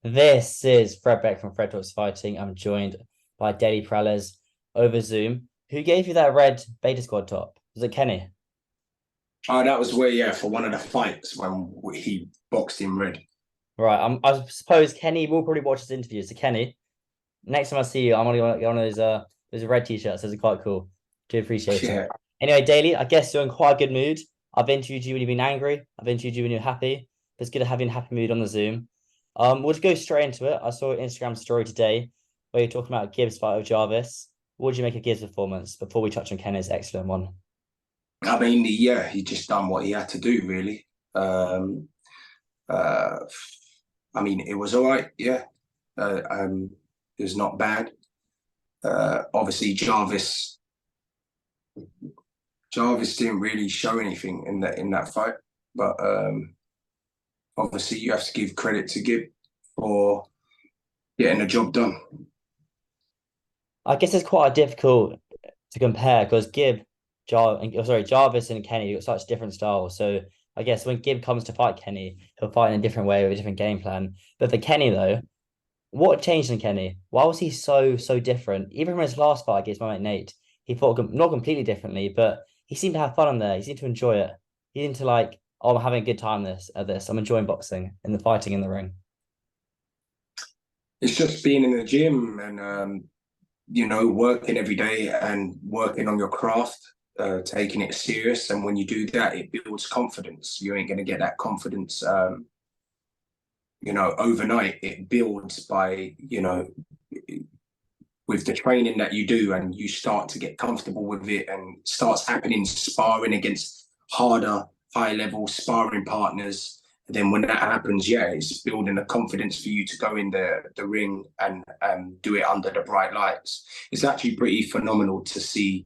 This is Fred Beck from Fred Talks Fighting. I'm joined by Daley Perales over Zoom. Who gave you that red Beta Squad top? Was it Kenny? Oh, that was where, yeah, for one of the fights when he boxed in red. Right. I suppose Kenny will probably watch this interview. So Kenny, next time I see you, I'm gonna get one of those red t-shirts. Those are quite cool. Do appreciate it. Yeah. Anyway, Daley, I guess you're in quite a good mood. I've interviewed you when you've been angry. I've interviewed you when you're happy. It's good to have you in a happy mood on the Zoom. We'll just go straight into it. I saw an Instagram story today where you're talking about Gibbs' fight with Jarvis. What did you make of Gibbs' performance before we touch on Kenny's excellent one? I mean, yeah, he just done what he had to do, really. Uh, I mean, it was all right, yeah. It was not bad. Obviously, Jarvis didn't really show anything in that fight, but obviously you have to give credit to Gibb for getting the job done. I guess it's quite difficult to compare because Jarvis and Kenny got such different styles. So I guess when Gibb comes to fight Kenny, he'll fight in a different way with a different game plan. But for Kenny though, what changed in Kenny? Why was he so different? Even from his last fight against my mate Nate, he fought not completely differently, but he seemed to have fun on there. He seemed to enjoy it. He seemed to like, oh, I'm having a good time at this. I'm enjoying boxing and the fighting in the ring. It's just being in the gym and working every day and working on your craft, taking it serious. And when you do that, it builds confidence. You ain't going to get that confidence, overnight. It builds by, with the training that you do, and you start to get comfortable with it, and it starts happening sparring against harder, high level sparring partners. And then when that happens, yeah, it's building the confidence for you to go in the ring and do it under the bright lights. It's actually pretty phenomenal to see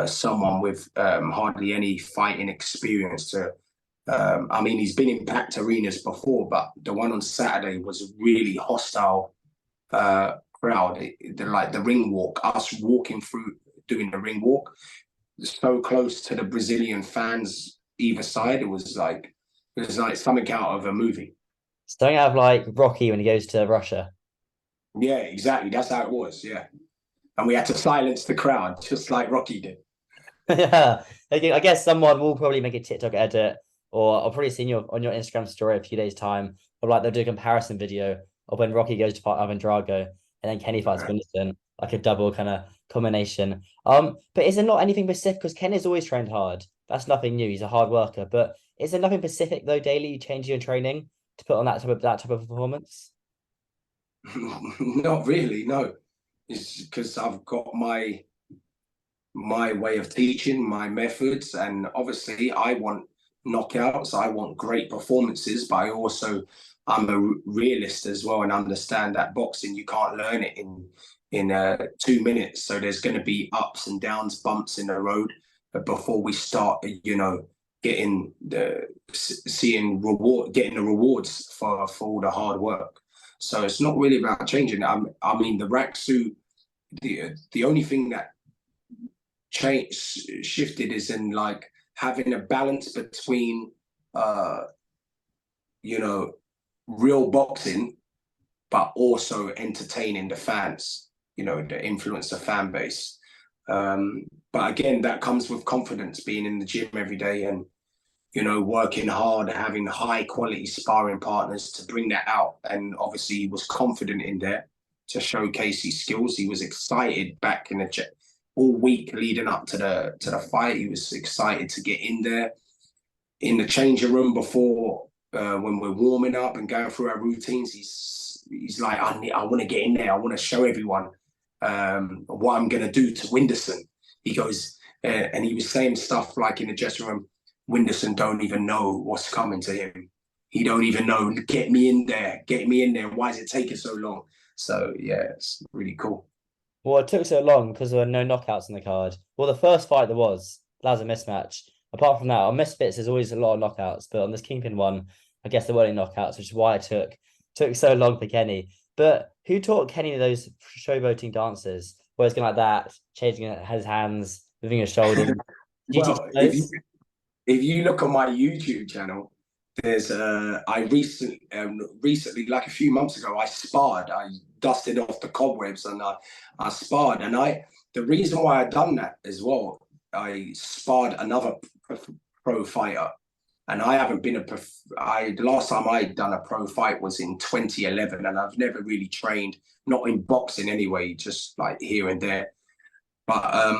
someone with hardly any fighting experience to. I mean, he's been in packed arenas before, but the one on Saturday was a really hostile crowd. Like the ring walk, us walking through, doing the ring walk, so close to the Brazilian fans either side. It was like something out of a movie. Don't have like Rocky when he goes to Russia. Yeah, exactly. That's how it was. Yeah, and we had to silence the crowd just like Rocky did. Yeah, I guess someone will probably make a TikTok edit, or I'll probably see you on your Instagram story a few days time, or like they'll do a comparison video of when Rocky goes to fight Ivan Drago and then Kenny fights Winston, like a double kind of combination. But is there not anything specific? Because Kenny's always trained hard. That's nothing new. He's a hard worker. But is there nothing specific though, daily you change your training to put on that type of performance? Not really, no. It's because I've got my way of teaching, my methods, and obviously I want knockouts, I want great performances, but I'm a realist as well and understand that boxing you can't learn it in 2 minutes. So there's going to be ups and downs, bumps in the road, but before we start, getting the seeing reward, getting the rewards for all the hard work. So it's not really about changing. I mean, the rack suit. The only thing that change shifted is in like having a balance between uh you know real boxing but also entertaining the fans, the influencer fan base. But again, that comes with confidence, being in the gym every day and working hard, having high quality sparring partners to bring that out. And obviously he was confident in there to showcase his skills. He was excited back in the all week leading up to the fight. He was excited to get in there in the changing room before when we're warming up and going through our routines. He's like, I want to get in there. I want to show everyone what I'm gonna do to Winderson. He goes and he was saying stuff like in the dressing room, Winderson don't even know what's coming to him. He don't even know. Get me in there. Get me in there. Why is it taking so long? So yeah, it's really cool. Well, it took so long because there were no knockouts in the card. Well, the first fight there was, that was a mismatch. Apart from that, on Misfits, there's always a lot of knockouts, but on this Kingpin one, I guess there weren't any knockouts, which is why it took so long for Kenny. But who taught Kenny those showboating dances, where it's going like that, changing his hands, moving his shoulders? Did you teach Well, if you those? if you look on my YouTube channel, there's I recently, like a few months ago, I sparred. I dusted off the cobwebs and I sparred. And the reason why I done that as well, I sparred another pro fighter, and I haven't been the last time I done a pro fight was in 2011, and I've never really trained, not in boxing anyway, just like here and there. But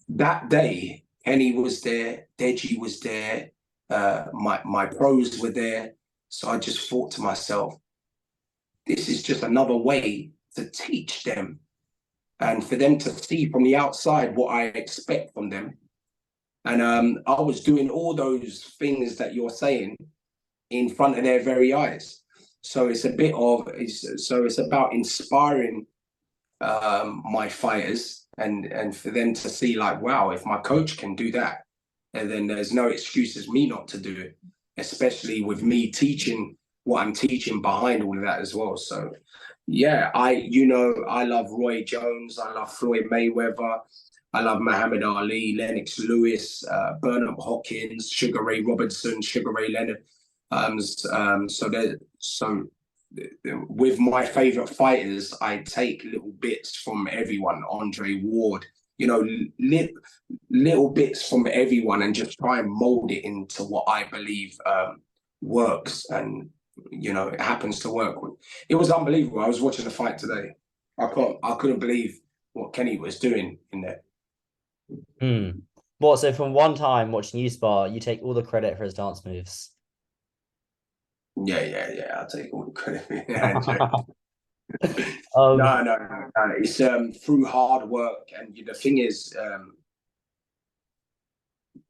that day, Kenny was there, Deji was there, my pros were there. So I just thought to myself, this is just another way to teach them and for them to see from the outside what I expect from them. And I was doing all those things that you're saying in front of their very eyes. So it's about inspiring my fighters and for them to see like, wow, if my coach can do that, and then there's no excuses me not to do it, especially with me teaching what I'm teaching behind all of that as well. So yeah, I love Roy Jones, I love Floyd Mayweather, I love Muhammad Ali, Lennox Lewis, Bernard Hopkins, Sugar Ray Robinson, Sugar Ray Leonard. So with my favorite fighters, I take little bits from everyone. Andre Ward, little bits from everyone, and just try and mold it into what I believe works. And it happens to work. It was unbelievable. I was watching the fight today. I couldn't believe what Kenny was doing in there. Well, so from one time watching you spar, you take all the credit for his dance moves. Yeah. I'll take all the credit. Um, No. It's through hard work, and the thing is,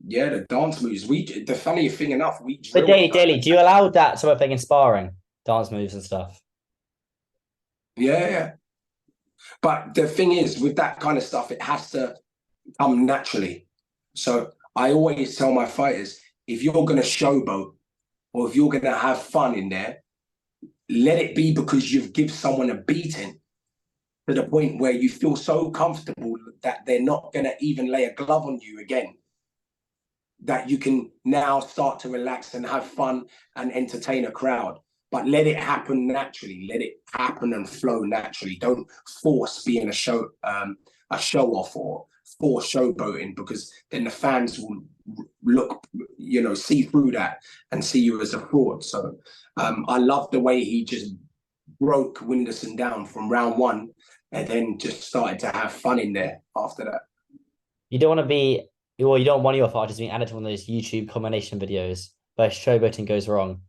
the dance moves. The funny thing enough, we but drill. Daley, do you allow that sort of thing in sparring, dance moves and stuff? Yeah. But the thing is, with that kind of stuff, it has to come naturally. So I always tell my fighters, if you're going to showboat or if you're going to have fun in there, let it be because you've given someone a beating to the point where you feel so comfortable that they're not going to even lay a glove on you again, that you can now start to relax and have fun and entertain a crowd. But let it happen naturally. Let it happen and flow naturally. Don't force being a show off or force showboating, because then the fans will look, see through that and see you as a fraud. So I love the way he just broke Winderson down from round one and then just started to have fun in there after that. You don't want to be, well, you don't want your fighters being added to one of those YouTube combination videos where showboating goes wrong.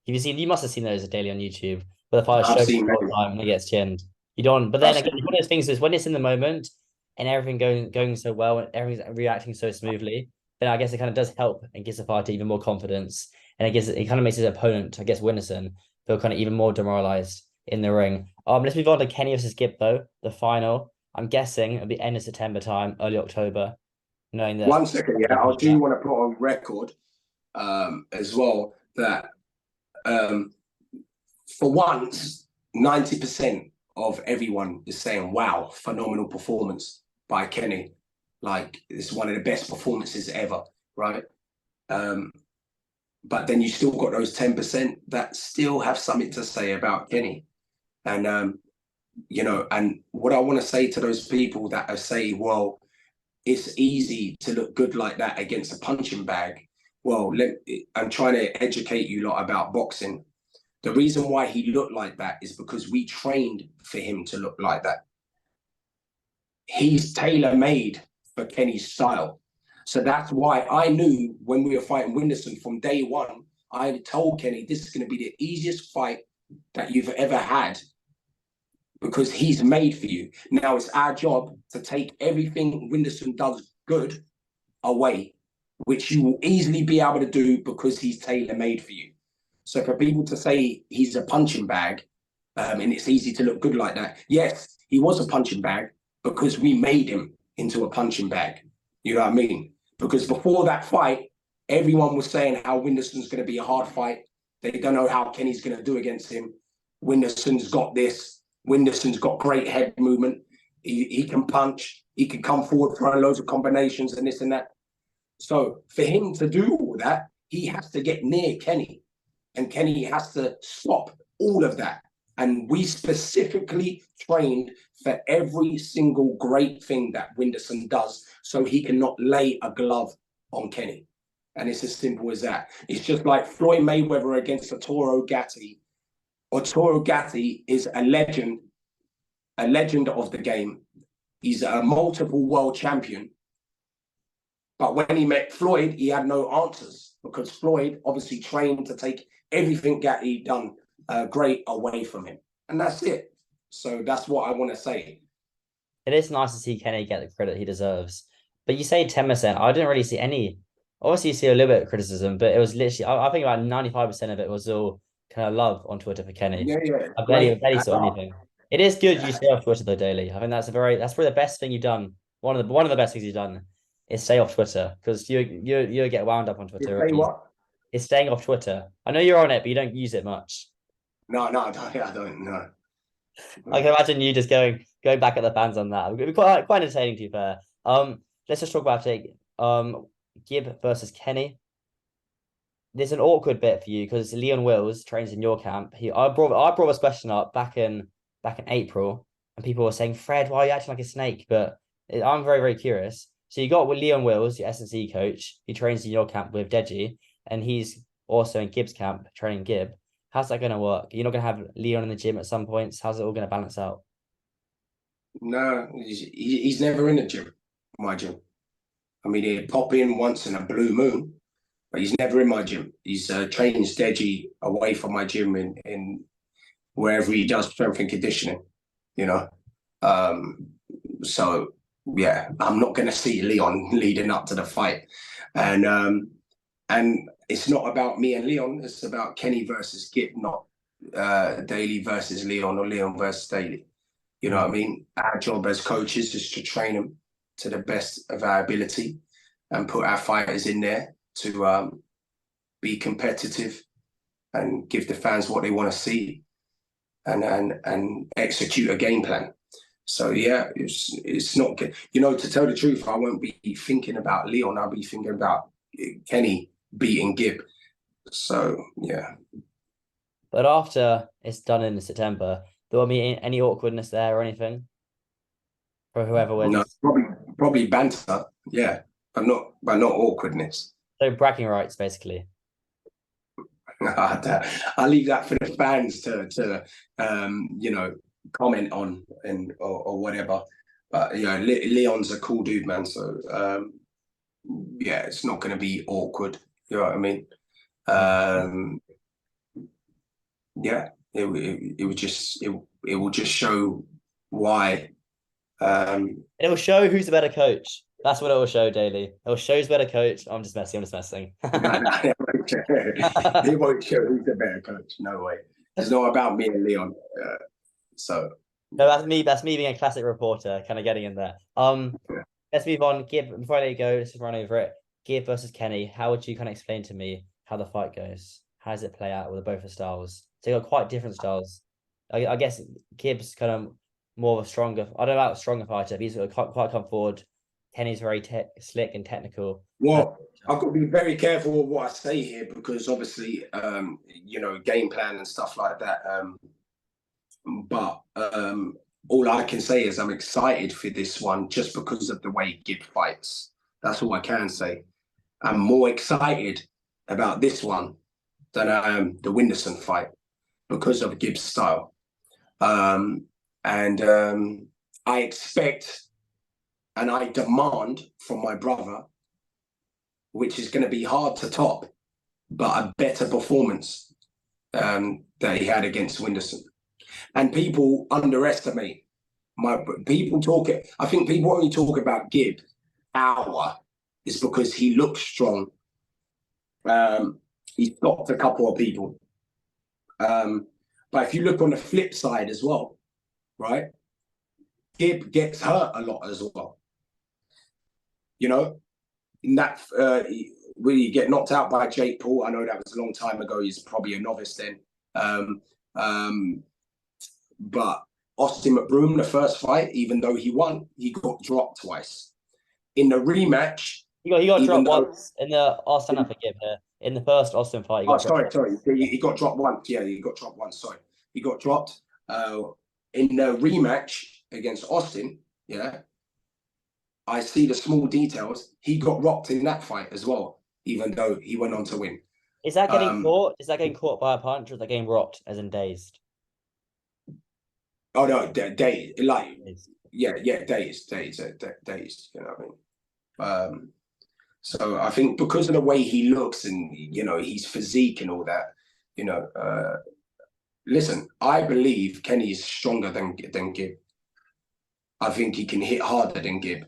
You must have seen those daily on YouTube, where the fighter I've showboats seen all the many. time and it gets chinned. You don't, but then I've again, seen, one of those things is when it's in the moment and everything going so well and everything's reacting so smoothly, then I guess it kind of does help and gives the fighter even more confidence. And it kind of makes his opponent, I guess Winnerson, feel kind of even more demoralized in the ring. Let's move on to Kenny versus Gibb though, the final. I'm guessing it'll be end of September time, early October, knowing that. 1 second, yeah. I do want to put on record as well that for once, 90% of everyone is saying, wow, phenomenal performance by Kenny. Like, it's one of the best performances ever, right? But then you still got those 10% that still have something to say about Kenny. And, and what I want to say to those people that are saying, well, it's easy to look good like that against a punching bag. Well, I'm trying to educate you lot about boxing. The reason why he looked like that is because we trained for him to look like that. He's tailor-made for Kenny's style. So that's why I knew when we were fighting Winderson from day one, I told Kenny, this is going to be the easiest fight that you've ever had, because he's made for you. Now it's our job to take everything Winderson does good away, which you will easily be able to do because he's tailor-made for you. So for people to say he's a punching bag, and it's easy to look good like that, yes, he was a punching bag because we made him into a punching bag. You know what I mean? Because before that fight, everyone was saying how Winderson's going to be a hard fight. They don't know how Kenny's going to do against him. Winderson's got this. Winderson's got great head movement. He can punch. He can come forward, throwing loads of combinations and this and that. So for him to do all that, he has to get near Kenny. And Kenny has to stop all of that. And we specifically trained for every single great thing that Winderson does so he cannot lay a glove on Kenny. And it's as simple as that. It's just like Floyd Mayweather against Arturo Gatti. Arturo Gatti is a legend of the game. He's a multiple world champion. But when he met Floyd, he had no answers because Floyd obviously trained to take everything Gatti done great away from him. And that's it. So that's what I want to say. It is nice to see Kenny get the credit he deserves. But you say 10%. I didn't really see any. Obviously, you see a little bit of criticism, but it was literally, I think about 95% of it was all kind of love on Twitter for Kenny. Yeah, yeah, I barely saw anything. It is good you stay off Twitter though, Daley. I think that's probably the best thing you've done. One of the best things you've done is stay off Twitter because you get wound up on You Twiter. say what? It's staying off Twitter. I know you're on it, but you don't use it much. No, I don't know. I can imagine you just going back at the fans on that. It'd be quite entertaining to be fair. Let's just talk about it. Gibb versus Kenny. There's an awkward bit for you because Leon Wills trains in your camp. I brought this question up back in April, and people were saying, Fred, why are you acting like a snake? But I'm very, very curious. So you got with Leon Wills, your S&C coach. He trains in your camp with Deji, and he's also in Gibb's camp training Gibb. How's that going to work? You're not going to have Leon in the gym at some points. How's it all going to balance out? No, he's never in the gym, my gym. I mean, he'd pop in once in a blue moon, but he's never in my gym. He's training steady away from my gym in wherever he does strength and conditioning, you know. So yeah, I'm not going to see Leon leading up to the fight, and it's not about me and Leon. It's about Kenny versus Gibb, not Daley versus Leon or Leon versus Daley. You know what I mean? Our job as coaches is to train them to the best of our ability and put our fighters in there to be competitive and give the fans what they want to see and execute a game plan. So yeah, it's not good. You know, to tell the truth, I won't be thinking about Leon. I'll be thinking about Kenny beating Gibb. So yeah. But after it's done in September, there won't be any awkwardness there or anything for whoever No, wins. probably banter, yeah, but not awkwardness. So bragging rights, basically. I leave that for the fans to you know, comment on and or whatever. But you know, Leon's a cool dude, man. So yeah, it's not going to be awkward. You know what I mean? Yeah, it would just it will just show why. It will show who's the better coach. That's what it will show, Daley. It will show who's better coach. I'm just messing. I'm just messing. He won't show who's the better coach. No way. It's not about me and Leon. So No, that's me. That's me being a classic reporter, kind of getting in there. Let's move on. Gibb, before I let you go, let's just run over it. Gibb versus Kenny. How would you kind of explain to me how the fight goes? How does it play out with both the styles? So you got quite different styles. I guess Gibb's kind of more of a stronger. I don't know about a stronger fighter, but he's quite come forward. Kenny's very slick and technical. well, I've got to be very careful of what I say here because obviously, you know, game plan and stuff like that. But all I can say is I'm excited for this one just because of the way Gibb fights. That's all I can say. I'm more excited about this one than I am the Winderson fight because of Gibb's style. And I expect and I demand from my brother, which is going to be hard to top, but a better performance that he had against Winderson. And people underestimate people talk. I think people only talk about Gibb power is because he looks strong. He stopped a couple of people. But if you look on the flip side as well, right? Gibb gets hurt a lot as well. You know, in that when you get knocked out by Jake Paul, I know that was a long time ago. He's probably a novice then. But Austin McBroom, the first fight, even though he won, he got dropped twice. In the rematch, he got dropped once in the. I'll stand up for Gibb here. In the first Austin fight, he Oh, got dropped. sorry. Yeah. He got dropped once. Yeah, he got dropped once. Sorry, he got dropped in the rematch against Austin. Yeah, I see the small details. He got rocked in that fight as well, even though he went on to win. Is that getting Um, caught? Is that getting caught by a punch, or is that getting rocked, as in dazed? oh no, days like Dazed. days. You know what I mean? So I think because of the way he looks and his physique and all that, listen, I believe Kenny is stronger than Gib. I think he can hit harder than Gib.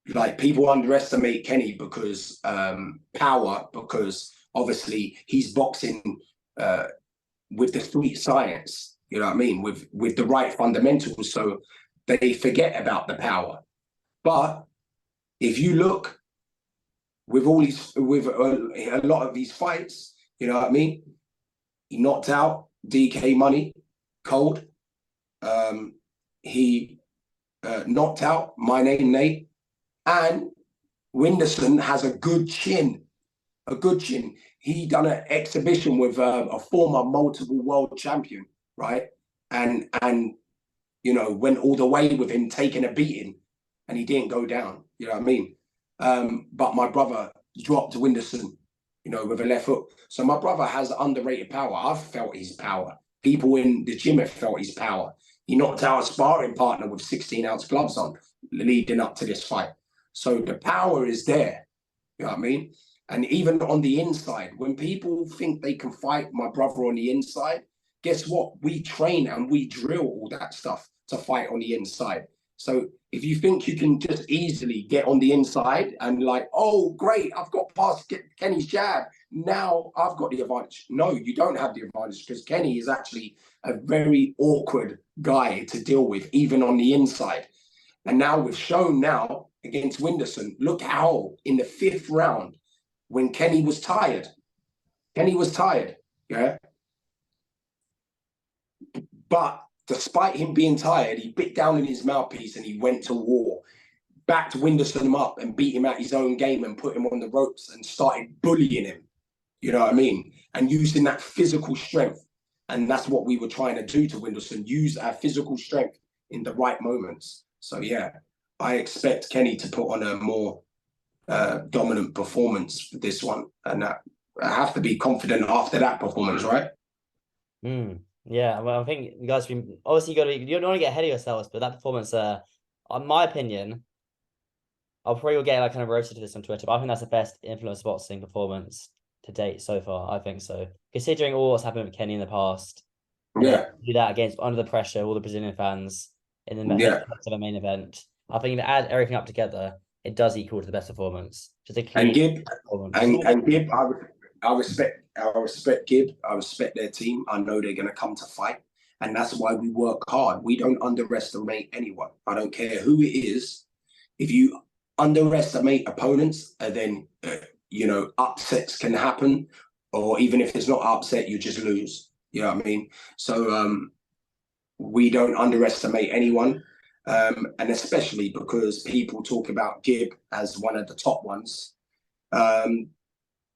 Like people underestimate Kenny because power, because obviously he's boxing uh, with the street science. You know what I mean? With the right fundamentals, so they forget about the power. But if you look with a lot of these fights, you know what I mean? He knocked out DK Money cold. He knocked out My Name Nate, and Winderson has a good chin. A good chin. He done an exhibition with a former multiple world champion, right? And went all the way with him taking a beating, and he didn't go down. You know what I mean? But my brother dropped Winderson, with a left hook. So my brother has underrated power. I've felt his power. People in the gym have felt his power. He knocked out a sparring partner with 16-ounce gloves on leading up to this fight. So the power is there. You know what I mean? And even on the inside, when people think they can fight my brother on the inside, guess what? We train and we drill all that stuff to fight on the inside. So if you think you can just easily get on the inside and like, oh, great, I've got past Kenny's jab. Now I've got the advantage. No, you don't have the advantage because Kenny is actually a very awkward guy to deal with, even on the inside. And now we've shown now against Winderson, look how in the 5th round, when Kenny was tired, yeah? But despite him being tired, he bit down in his mouthpiece and he went to war, backed Winderson up and beat him at his own game and put him on the ropes and started bullying him, you know what I mean? And using that physical strength. And that's what we were trying to do to Winderson, use our physical strength in the right moments. So yeah, I expect Kenny to put on a more dominant performance for this one. And I have to be confident after that performance, right? Yeah, well, I think you guys been obviously you don't want to get ahead of yourselves, but that performance, in my opinion, I'll probably get like kind of roasted to this on Twitter, but I think that's the best influence boxing performance to date so far. I think so, considering all what's happened with Kenny in the past, and then Yeah, do that against under the pressure, all the Brazilian fans in the yeah. of a main event. I think to add everything up together, it does equal to the best performance. Just a And clean Gib, performance. It's not and Gib, I respect Gib. I respect their team. I know they're going to come to fight, and that's why we work hard. We don't underestimate anyone. I don't care who it is. If you underestimate opponents, and then upsets can happen, or even if it's not upset, you just lose. You know what I mean? So we don't underestimate anyone. And especially because people talk about Gib as one of the top ones. Um,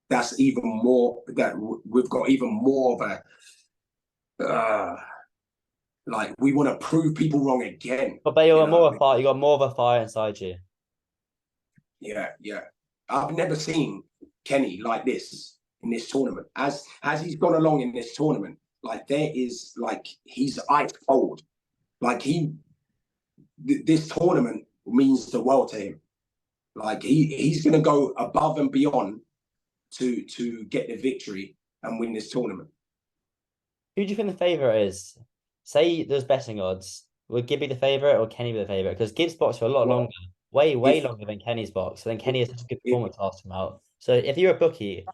that's even more that we've got even more of a like we want to prove people wrong again. but you You got know what more I of a mean? fire. You got more of a fire inside you. Yeah. I've never seen Kenny like this in this tournament. As he's gone along in this tournament, like there is like he's ice cold. Like this tournament means the world to him. Like he's going to go above and beyond to get the victory and win this tournament. Who do you think the favorite is? Say there's betting odds. Would Gib be the favorite or Kenny be the favorite? Because Gibbs boxed for a lot Well, longer, way if longer than Kenny's box. So then Kenny has such a good if performance last time out. So if you're a bookie,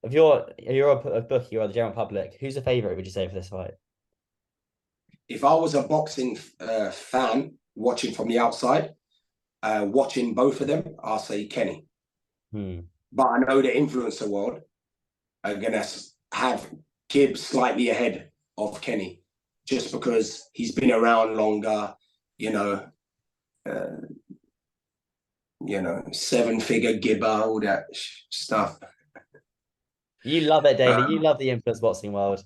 if you're a bookie or the general public, who's the favorite? Would you say for this fight? if I was a boxing fan watching from the outside, watching both of them, I'll say Kenny. Hmm. But I know the influencer world are gonna have Gibbs slightly ahead of Kenny, just because he's been around longer. You know, uh, 7-figure Gibber, all that stuff. You love it, Daley. You Um, love the influence boxing world.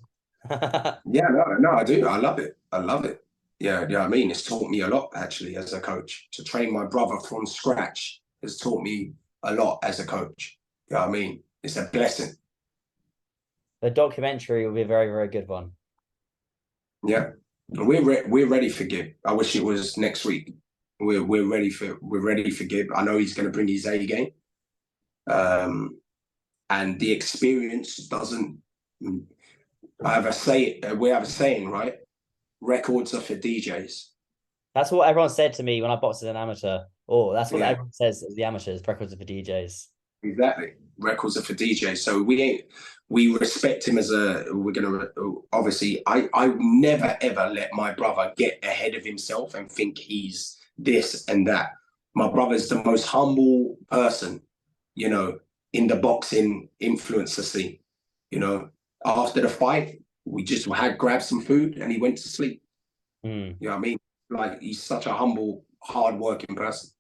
yeah, no, I do. I love it. I love it. Yeah, I mean, it's taught me a lot actually as a coach. To train my brother from scratch has taught me a lot as a coach. I mean? It's a blessing. The documentary will be a very, very good one. Yeah, we're ready for Gibb. I wish it was next week. We're ready for Gibb. I know he's going to bring his A game, and the experience doesn't. I have a say. We have a saying, right? Records are for DJs. That's what everyone said to me when I boxed as an amateur. Oh, that's what Yeah, everyone says as the amateurs. Records are for DJs. exactly. Records are for DJs. So we respect him as a. We're gonna obviously. I never ever let my brother get ahead of himself and think he's this and that. My brother's the most humble person, you know, in the boxing influencer scene. You know, after the fight, we just had grabbed some food and he went to sleep. Mm. You know what I mean? Like he's such a humble, hard-working person.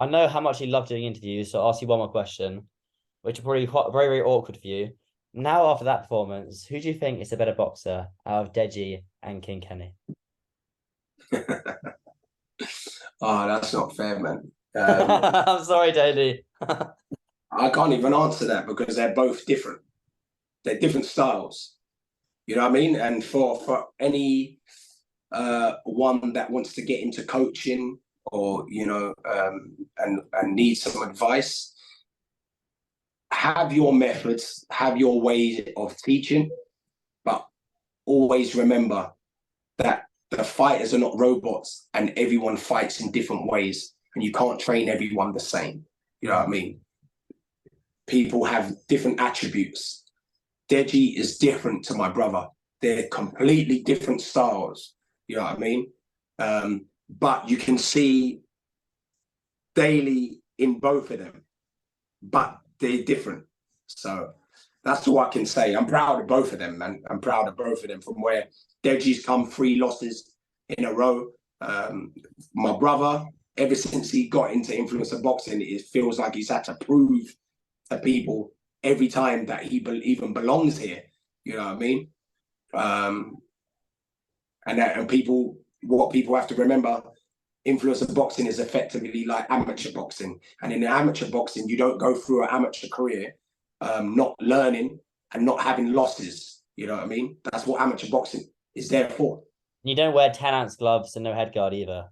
I know how much you love doing interviews, so I'll ask you one more question, which will probably be quite, very, very awkward for you. Now, after that performance, who do you think is the better boxer out of Deji and King Kenny? Oh, that's not fair, man. I'm sorry, Daley. I can't even answer that because they're both different. They're different styles. You know what I mean? And for any one that wants to get into coaching or and needs some advice, have your methods, have your ways of teaching, but always remember that the fighters are not robots and everyone fights in different ways and you can't train everyone the same. You know what I mean? People have different attributes. Deji is different to my brother. They're completely different styles. You know what I mean? But you can see Daley in both of them, but they're different. So that's all I can say. I'm proud of both of them, man. I'm proud of both of them from where Deji's come 3 losses in a row. My brother, ever since he got into influencer boxing, it feels like he's had to prove to people every time that he even belongs here. You know what I mean? And what people have to remember, influencer boxing is effectively like amateur boxing. And in amateur boxing, you don't go through an amateur career not learning and not having losses. You know what I mean? That's what amateur boxing is there for. You don't wear 10-ounce gloves and no headguard either.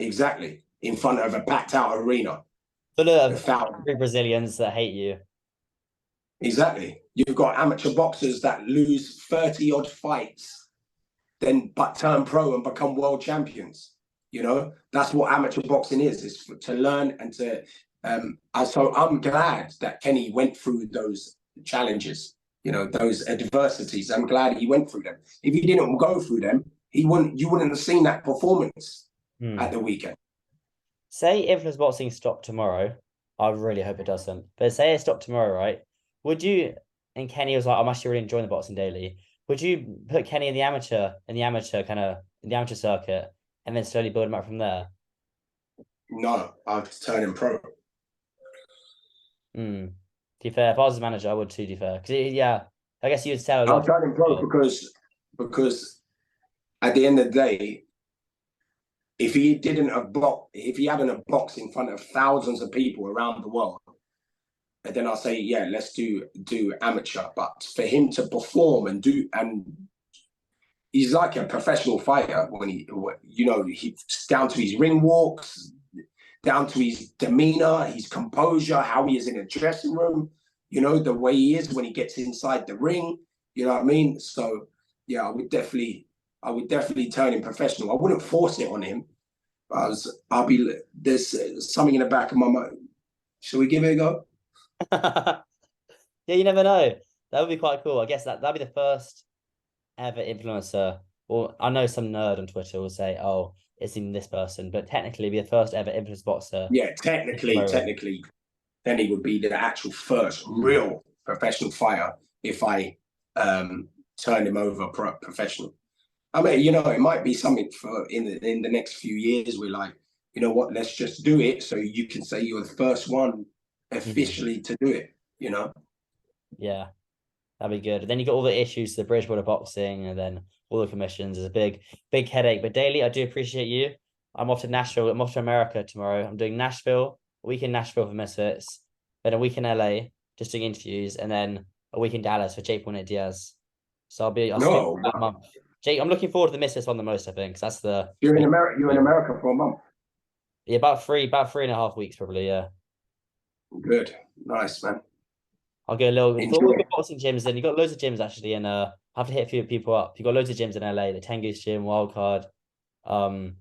Exactly. In front of a packed out arena. Full of Without angry Brazilians that hate you. Exactly. You've got amateur boxers that lose 30 odd fights, then but turn pro and become world champions. You know, that's what amateur boxing is to learn and to. So I'm glad that Kenny went through those challenges, you know, those adversities. I'm glad he went through them. If he didn't go through them, you wouldn't have seen that performance at the weekend. Say influence boxing stopped tomorrow. I really hope it doesn't. But say it stopped tomorrow, right? Would you? And Kenny was like, "I'm actually really enjoying the boxing daily." Would you put Kenny in the amateur kind of in the amateur circuit, and then slowly build him up from there? No, I'd turn him pro. To be fair, if I was his manager, I would too. To be fair, because yeah, I guess you'd sell a I'll lot. turn him pro because at the end of the day, if he didn't if he hadn't a box in front of thousands of people around the world, then I'll say, yeah, let's do amateur. But for him to perform and he's like a professional fighter when he's down to his ring walks, down to his demeanor, his composure, how he is in a dressing room, you know, the way he is when he gets inside the ring, you know what I mean? So yeah, I would definitely turn him professional. I wouldn't force it on him. There's something in the back of my mind. Should we give it a go? Yeah, you never know. That would be quite cool. I guess that'd be the first ever influencer. Well, I know some nerd on Twitter will say, "Oh, it's in this person," but technically, be the first ever influence boxer. Yeah, technically, then he would be the actual first real professional fighter if I turned him over professional. I mean, you know, it might be something for in the next few years. We're like, you know what? Let's just do it so you can say you're the first one officially to do it. You know? Yeah. That'd be good. And then you got all the issues, the Bridgewater boxing, and then all the commissions. Is a big headache. But Daley, I do appreciate you. I'm off to Nashville. I'm off to America tomorrow. I'm doing Nashville, a week in Nashville for Misfits, then a week in LA, just doing interviews, and then a week in Dallas for Jake Bonnet Diaz. So I'll spend No, that month. Jake, I'm looking forward to the Misfits one the most, I think, because that's the you're in America. You're in America for a month. yeah, about 3.5 weeks probably, yeah. Good, nice, man. I'll go a little. You got all Enjoy. the boxing gyms, and you got loads of gyms actually. And I have to hit a few people up. You got loads of gyms in LA. The Tengus Gym, Wildcard. Um,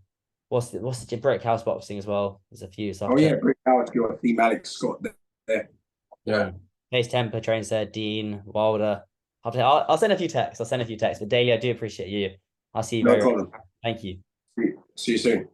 what's the gym? Brick House Boxing as well. There's a few. So I have Oh to. yeah, Brick Howard, your theme Alex Scott there. Yeah, Case Temper trains there. Dean Wilder. I'll send a few texts. I'll send a few texts. But Daily, I do appreciate you. I'll see you no very. problem. Thank you. See you soon.